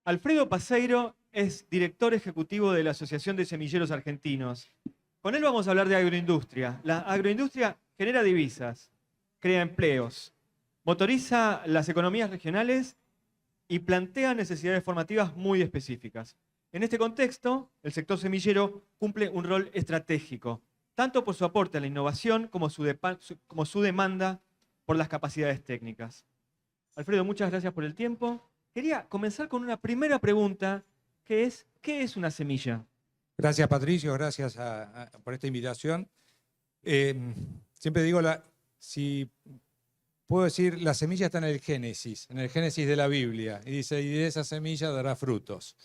Alfredo Paseiro es director ejecutivo de la Asociación de Semilleros Argentinos. Con él vamos a hablar de agroindustria. La agroindustria genera divisas, crea empleos, motoriza las economías regionales y plantea necesidades formativas muy específicas. En este contexto, el sector semillero cumple un rol estratégico, tanto por su aporte a la innovación como su demanda por las capacidades técnicas. Alfredo, muchas gracias por el tiempo. Quería comenzar con una primera pregunta, que es, ¿qué es una semilla? Gracias, Patricio, gracias por esta invitación. Siempre digo, si puedo decir, la semilla está en el Génesis de la Biblia, y dice, y de esa semilla dará frutos.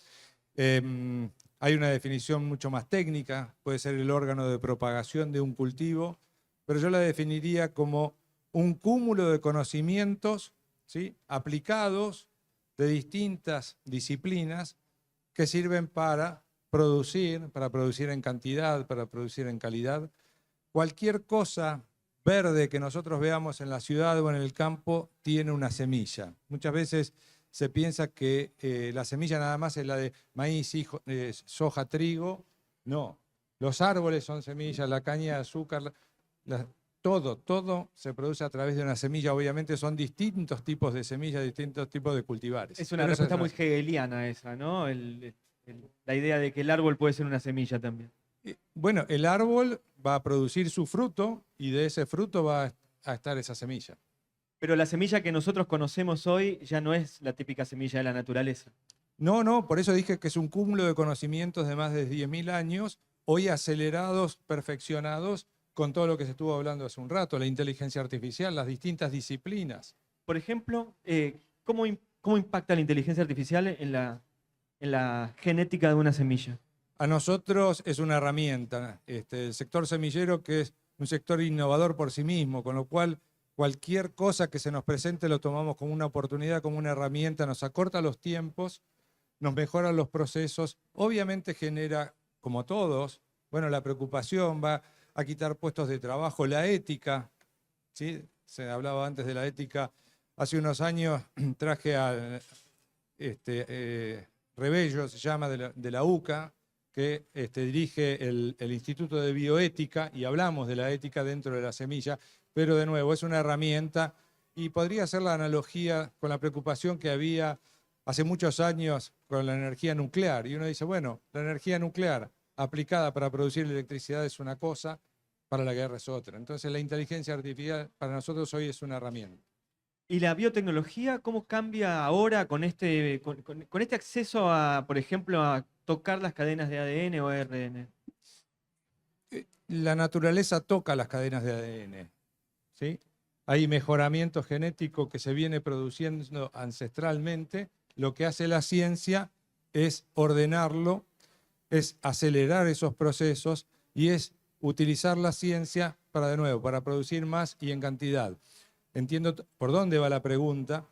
Hay una definición mucho más técnica, puede ser el órgano de propagación de un cultivo, pero yo la definiría como un cúmulo de conocimientos, ¿sí?, aplicados de distintas disciplinas que sirven para producir en cantidad, para producir en calidad. Cualquier cosa verde que nosotros veamos en la ciudad o en el campo tiene una semilla. Muchas veces se piensa que la semilla nada más es la de maíz, soja, trigo. No, los árboles son semillas, la caña de azúcar, todo se produce a través de una semilla. Obviamente son distintos tipos de semillas, distintos tipos de cultivares. Es una respuesta muy hegeliana esa, ¿no? La idea de que el árbol puede ser una semilla también. Bueno, el árbol va a producir su fruto y de ese fruto va a estar esa semilla. Pero la semilla que nosotros conocemos hoy ya no es la típica semilla de la naturaleza. No, por eso dije que es un cúmulo de conocimientos de más de 10.000 años, hoy acelerados, perfeccionados, con todo lo que se estuvo hablando hace un rato, la inteligencia artificial, las distintas disciplinas. Por ejemplo, ¿cómo impacta la inteligencia artificial en la genética de una semilla? A nosotros es una herramienta. El sector semillero, que es un sector innovador por sí mismo, con lo cual cualquier cosa que se nos presente lo tomamos como una oportunidad, como una herramienta, nos acorta los tiempos, nos mejora los procesos. Obviamente genera, como todos, bueno, la preocupación, va a quitar puestos de trabajo, la ética, ¿sí? Se hablaba antes de la ética. Hace unos años traje a Rebello, se llama, de la UCA, que dirige el Instituto de Bioética, y hablamos de la ética dentro de la semilla, pero de nuevo es una herramienta y podría ser la analogía con la preocupación que había hace muchos años con la energía nuclear. Y uno dice, bueno, la energía nuclear aplicada para producir electricidad es una cosa, para la guerra es otra. Entonces la inteligencia artificial para nosotros hoy es una herramienta. ¿Y la biotecnología cómo cambia ahora con este acceso a, por ejemplo, a tocar las cadenas de ADN o ARN? La naturaleza toca las cadenas de ADN, ¿sí? Hay mejoramiento genético que se viene produciendo ancestralmente. Lo que hace la ciencia es ordenarlo, es acelerar esos procesos y es utilizar la ciencia para, de nuevo, para producir más y en cantidad. Entiendo por dónde va la pregunta.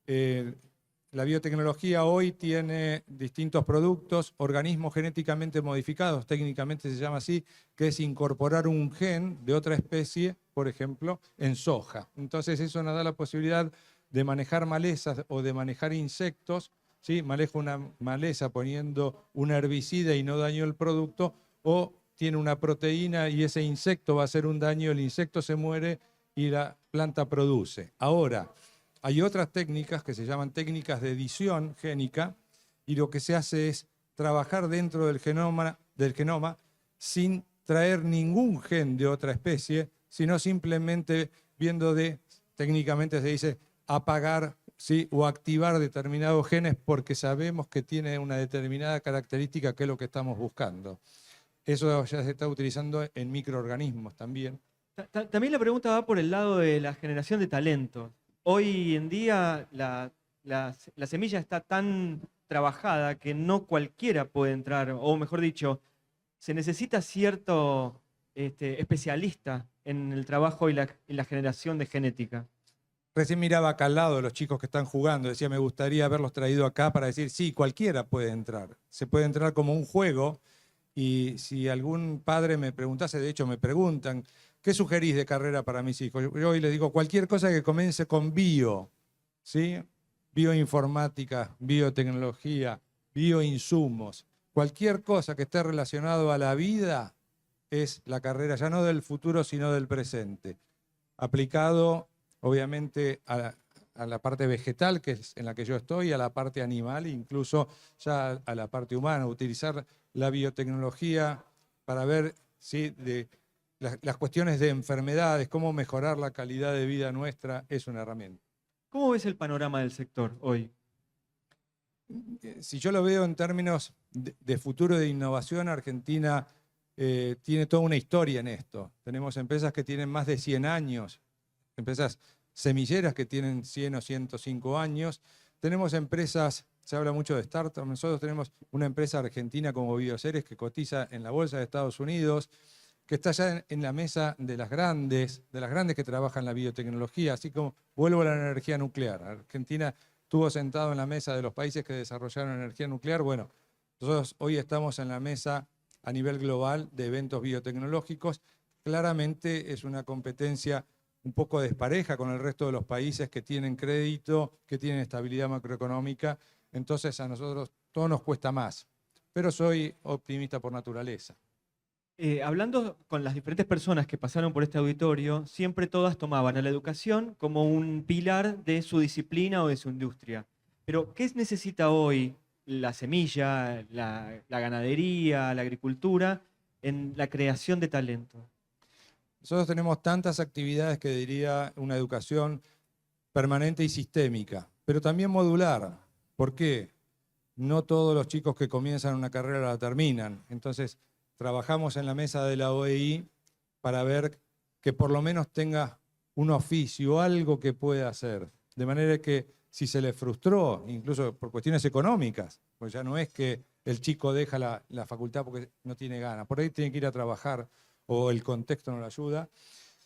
La biotecnología hoy tiene distintos productos, organismos genéticamente modificados, técnicamente se llama así, que es incorporar un gen de otra especie, por ejemplo, en soja. Entonces eso nos da la posibilidad de manejar malezas o de manejar insectos, ¿sí? Manejo una maleza poniendo un herbicida y no daño el producto, o tiene una proteína y ese insecto va a hacer un daño, el insecto se muere y la planta produce. Ahora, hay otras técnicas que se llaman técnicas de edición génica, y lo que se hace es trabajar dentro del genoma sin traer ningún gen de otra especie, sino simplemente viendo técnicamente se dice, apagar, ¿sí?, o activar determinados genes porque sabemos que tiene una determinada característica que es lo que estamos buscando. Eso ya se está utilizando en microorganismos también. También la pregunta va por el lado de la generación de talento. Hoy en día la semilla está tan trabajada que no cualquiera puede entrar, o mejor dicho, se necesita cierto especialista en el trabajo y la generación de genética. Recién miraba acá al lado los chicos que están jugando, decía, me gustaría haberlos traído acá para decir, sí, cualquiera puede entrar. Se puede entrar como un juego, y si algún padre me preguntase, de hecho me preguntan, ¿qué sugerís de carrera para mis hijos? Yo hoy les digo, cualquier cosa que comience con bio, ¿sí? bioinformática, biotecnología, bioinsumos, cualquier cosa que esté relacionado a la vida es la carrera ya no del futuro, sino del presente. Aplicado, obviamente, a la parte vegetal, que es en la que yo estoy, a la parte animal, incluso ya a la parte humana. Utilizar la biotecnología para ver ¿sí? Las cuestiones de enfermedades, cómo mejorar la calidad de vida nuestra, es una herramienta. ¿Cómo ves el panorama del sector hoy? Si yo lo veo en términos de futuro de innovación, Argentina tiene toda una historia en esto. Tenemos empresas que tienen más de 100 años, empresas semilleras que tienen 100 o 105 años. Tenemos empresas, se habla mucho de startups, nosotros tenemos una empresa argentina como Bioceres que cotiza en la bolsa de Estados Unidos, que está ya en la mesa de las grandes que trabajan la biotecnología, así como vuelvo a la energía nuclear. Argentina estuvo sentado en la mesa de los países que desarrollaron energía nuclear. Bueno, nosotros hoy estamos en la mesa a nivel global de eventos biotecnológicos. Claramente es una competencia un poco despareja con el resto de los países que tienen crédito, que tienen estabilidad macroeconómica. Entonces a nosotros todo nos cuesta más. Pero soy optimista por naturaleza. Hablando con las diferentes personas que pasaron por este auditorio, siempre todas tomaban a la educación como un pilar de su disciplina o de su industria. Pero, ¿qué necesita hoy la semilla, la ganadería, la agricultura en la creación de talento? Nosotros tenemos tantas actividades que diría una educación permanente y sistémica, pero también modular. ¿Por qué? No todos los chicos que comienzan una carrera la terminan. Entonces, trabajamos en la mesa de la OEI para ver que por lo menos tenga un oficio, algo que pueda hacer. De manera que si se le frustró, incluso por cuestiones económicas, pues ya no es que el chico deja la facultad porque no tiene ganas, por ahí tiene que ir a trabajar o el contexto no lo ayuda.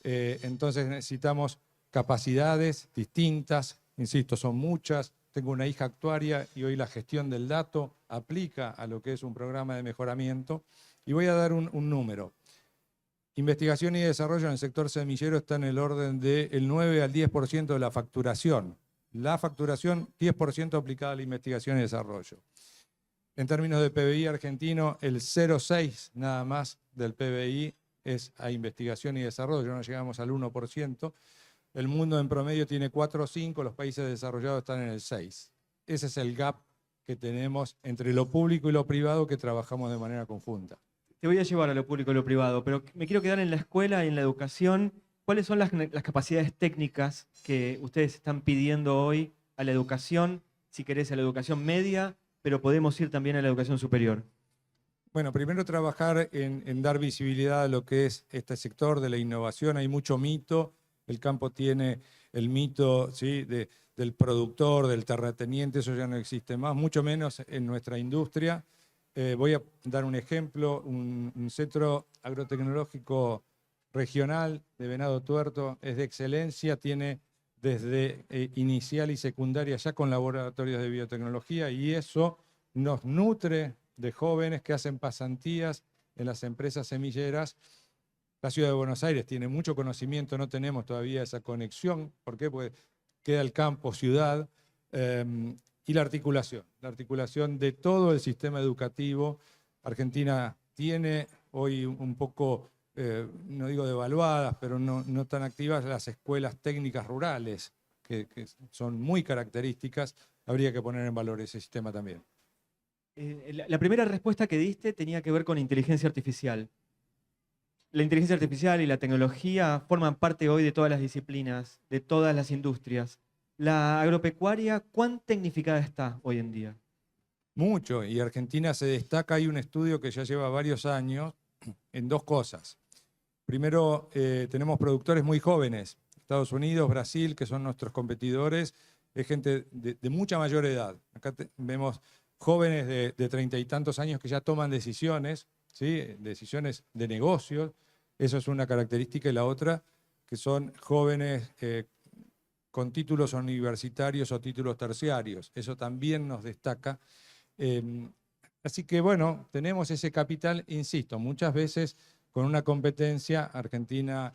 Entonces necesitamos capacidades distintas, insisto, son muchas. Tengo una hija actuaria y hoy la gestión del dato aplica a lo que es un programa de mejoramiento. Y voy a dar un número. Investigación y desarrollo en el sector semillero está en el orden del 9 al 10% de la facturación. La facturación, 10% aplicada a la investigación y desarrollo. En términos de PBI argentino, el 0,6 nada más del PBI es a investigación y desarrollo, no llegamos al 1%. El mundo en promedio tiene 4 o 5, los países desarrollados están en el 6. Ese es el gap que tenemos entre lo público y lo privado que trabajamos de manera conjunta. Te voy a llevar a lo público y lo privado, pero me quiero quedar en la escuela y en la educación. ¿Cuáles son las capacidades técnicas que ustedes están pidiendo hoy a la educación? Si querés, a la educación media, pero podemos ir también a la educación superior. Bueno, primero trabajar en dar visibilidad a lo que es este sector de la innovación. Hay mucho mito. El campo tiene el mito ¿sí? del productor, del terrateniente, eso ya no existe más, mucho menos en nuestra industria. Voy a dar un ejemplo, un centro agrotecnológico regional de Venado Tuerto es de excelencia, tiene desde inicial y secundaria ya con laboratorios de biotecnología y eso nos nutre de jóvenes que hacen pasantías en las empresas semilleras. La ciudad de Buenos Aires tiene mucho conocimiento, no tenemos todavía esa conexión. ¿Por qué? Porque queda el campo, ciudad. Y la articulación de todo el sistema educativo. Argentina tiene hoy un poco, no digo devaluadas, pero no tan activas las escuelas técnicas rurales, que son muy características. Habría que poner en valor ese sistema también. La primera respuesta que diste tenía que ver con inteligencia artificial. La inteligencia artificial y la tecnología forman parte hoy de todas las disciplinas, de todas las industrias. ¿La agropecuaria cuán tecnificada está hoy en día? Mucho, y Argentina se destaca, hay un estudio que ya lleva varios años en dos cosas. Primero, tenemos productores muy jóvenes, Estados Unidos, Brasil, que son nuestros competidores, es gente de mucha mayor edad. Acá vemos jóvenes de 30 y tantos años que ya toman decisiones, ¿sí? Decisiones de negocios, eso es una característica, y la otra, que son jóvenes con títulos universitarios o títulos terciarios. Eso también nos destaca. Así que bueno, tenemos ese capital, insisto, muchas veces con una competencia. Argentina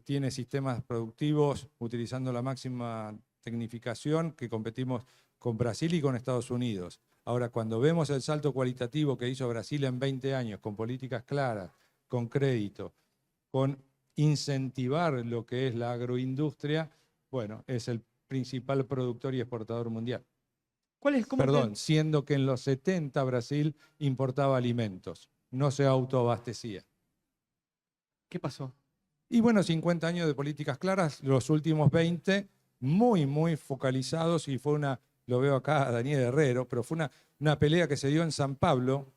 tiene sistemas productivos utilizando la máxima tecnificación que competimos con Brasil y con Estados Unidos. Ahora, cuando vemos el salto cualitativo que hizo Brasil en 20 años, con políticas claras, con crédito, con incentivar lo que es la agroindustria, bueno, es el principal productor y exportador mundial. Perdón, siendo que en los 70 Brasil importaba alimentos, no se autoabastecía. ¿Qué pasó? Y bueno, 50 años de políticas claras, los últimos 20 muy focalizados, y fue lo veo acá a Daniel Herrero, pero fue una pelea que se dio en San Pablo,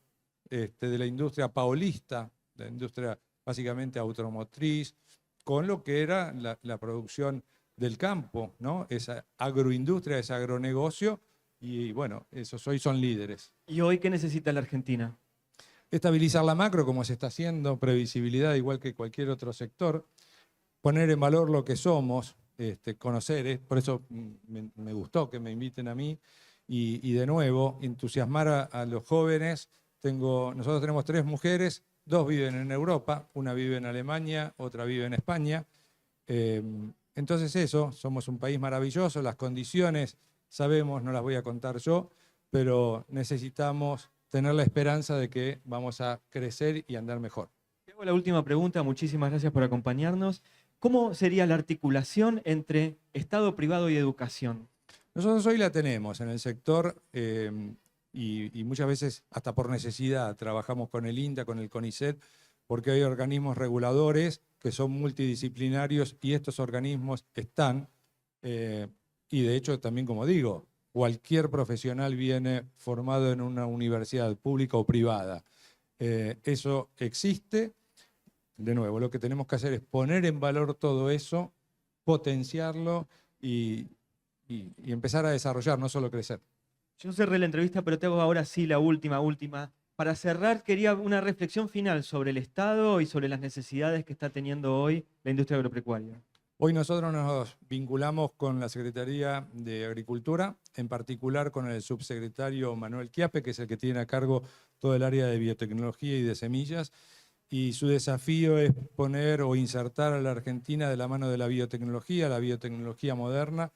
de la industria paulista, de la industria básicamente automotriz, con lo que era la producción del campo, ¿no? Esa agroindustria, ese agronegocio, y bueno, esos hoy son líderes. ¿Y hoy qué necesita la Argentina? Estabilizar la macro, como se está haciendo, previsibilidad, igual que cualquier otro sector, poner en valor lo que somos, conocer, por eso me gustó que me inviten a mí, y de nuevo, entusiasmar a los jóvenes. Nosotros tenemos 3 mujeres, 2 viven en Europa, una vive en Alemania, otra vive en España. Entonces eso, somos un país maravilloso, las condiciones, sabemos, no las voy a contar yo, pero necesitamos tener la esperanza de que vamos a crecer y andar mejor. Te hago la última pregunta, muchísimas gracias por acompañarnos. ¿Cómo sería la articulación entre Estado, privado y educación? Nosotros hoy la tenemos en el sector y muchas veces hasta por necesidad. Trabajamos con el INTA, con el CONICET, porque hay organismos reguladores que son multidisciplinarios y estos organismos están, y de hecho también, como digo, cualquier profesional viene formado en una universidad pública o privada. Eso existe. De nuevo, lo que tenemos que hacer es poner en valor todo eso, potenciarlo y empezar a desarrollar, no solo crecer. Yo cerré la entrevista, pero te hago ahora sí la última. Para cerrar, quería una reflexión final sobre el Estado y sobre las necesidades que está teniendo hoy la industria agropecuaria. Hoy nosotros nos vinculamos con la Secretaría de Agricultura, en particular con el subsecretario Manuel Chiappe, que es el que tiene a cargo todo el área de biotecnología y de semillas, y su desafío es poner o insertar a la Argentina de la mano de la biotecnología moderna.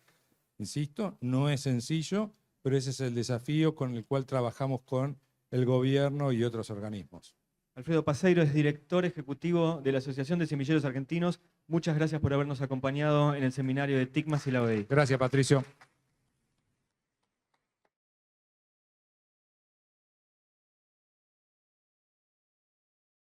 Insisto, no es sencillo, pero ese es el desafío con el cual trabajamos con el gobierno y otros organismos. Alfredo Paseiro es director ejecutivo de la Asociación de Semilleros Argentinos. Muchas gracias por habernos acompañado en el seminario de TICMAS y la OEI. Gracias, Patricio.